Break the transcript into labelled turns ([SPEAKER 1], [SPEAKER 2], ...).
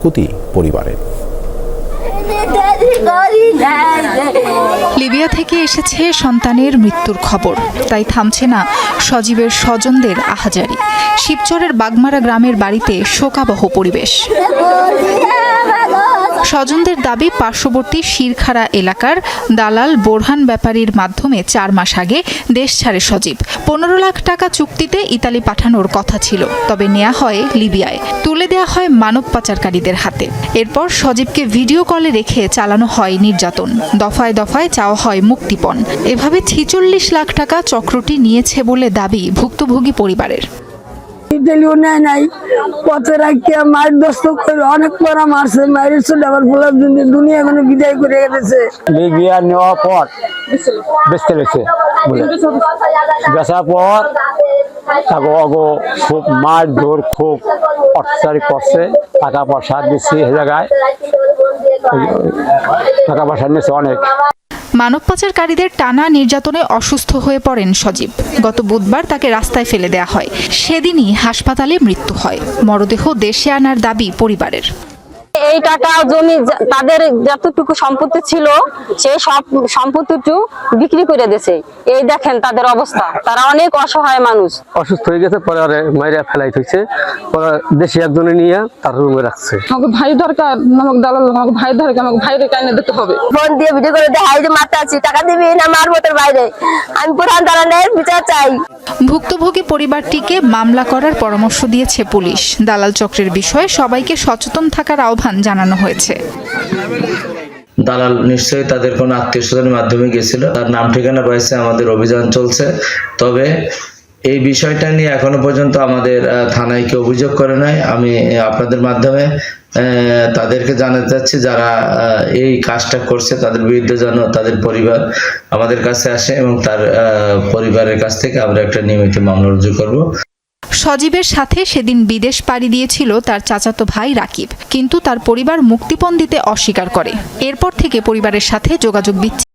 [SPEAKER 1] ক্ষতি পরিবারের।
[SPEAKER 2] লিবিয়া থেকে এসেছে সন্তানের মৃত্যুর খবর, তাই থামছে না সজীবের স্বজনদের আহাজারি। শিবচরের বাগমারা গ্রামের বাড়িতে শোকাবহ পরিবেশ। স্বজনদের দাবি, পার্শ্ববর্তী শিরখাড়া এলাকার দালাল বোরহান ব্যাপারীর মাধ্যমে 4 মাস আগে দেশ ছাড়ে সজীব। 15 লাখ টাকা চুক্তিতে ইতালি পাঠানোর কথা ছিল, তবে নেওয়া হয় লিবিয়ায়, তুলে দেওয়া হয় মানব পাচারকারীদের হাতে। এরপর সজীবকে ভিডিও কলে রেখে চালানো হয় নির্যাতন, দফায় দফায় চাওয়া হয় মুক্তিপণ। এভাবে 46 লাখ টাকা চক্রটি নিয়েছে বলে দাবি ভুক্তভোগী পরিবারের।
[SPEAKER 3] ইতালিও নেয় নাই, পথে রাখিয়া মায়ের দস্ত করে অনেক পরা মারছে, মায়ের ছোট আবার বলার জন্য দুনিয়া এখানে বিদায় করে গেছে।
[SPEAKER 4] লিবিয়া নেওয়ার পর বেচতে গেছে, বেচার পর খুব মার জোর, খুব অত্যাচার করছে। টাকা পয়সা দিচ্ছি এ জায়গায়, টাকা পয়সা নিয়েছে অনেক।
[SPEAKER 2] মানব পাচারকারীদের টানা নির্যাতনে অসুস্থ হয়ে পড়েন সজীব। গত বুধবার তাকে রাস্তায় ফেলে দেয়া হয়, সেদিনই হাসপাতালে মৃত্যু হয়। মরদেহ দেশে আনার দাবি পরিবারের।
[SPEAKER 5] এই টাকা জমি তাদের যতটুকু সম্পত্তি ছিল সেই সব সম্পত্তিটুকু বিক্রি করে দিয়েছে। এই দেখেন তাদের অবস্থা, তারা অনেক অসহায় মানুষ।
[SPEAKER 4] অসুস্থ হয়ে গেছে, পরে মাইরা ফেলাই থইছে, পরে দেশে একজনে নিয়ে তার রুমে রাখছে।
[SPEAKER 6] আমাকে ভাই দরকার, আমাকে দালাল, আমাকে ভাই দরকার, আমাকে ভাইরে কাইনে দিতে হবে।
[SPEAKER 5] ফোন দিয়ে ভিডিও করে দেখাই যে মারতে আছি, টাকা দিবি না মারবো তোর বাইরে। আমি প্রধান দালালের বিচার চাই।
[SPEAKER 2] ভুক্তভোগী পরিবারটিকে মামলা করার পরামর্শ দিয়েছে পুলিশ। দালাল চক্রের বিষয়ে সবাইকে সচেতন থাকার আহ্বান জানানো হয়েছে।
[SPEAKER 7] দালাল নিশ্চয়ই তাদের কোনো আত্মীয় স্বজনের মাধ্যমে গেছিল, তার নাম ঠিকানা পাইছে, আমাদের অভিযান চলছে। তবে এই বিষয়টা নিয়ে এখনো পর্যন্ত আমাদের থানায় কেউ অভিযোগ করে নাই। আমি আপনাদের মাধ্যমে তাদেরকে জানাতে চাচ্ছি, যারা এই কাজটা করছে তাদের বিরুদ্ধে যেন তাদের পরিবার আমাদের কাছে আসে এবং তার পরিবারের কাছ থেকে আমরা একটা নিয়মিত মামলা রুজু করব।
[SPEAKER 2] সজীবের সাথে সেদিন বিদেশ পাড়ি দিয়েছিল তার চাচাতো ভাই রাকিব, কিন্তু তার পরিবার মুক্তিপণ দিতে অস্বীকার করে। এরপর থেকে পরিবারের সাথে যোগাযোগ বিচ্ছিন্ন।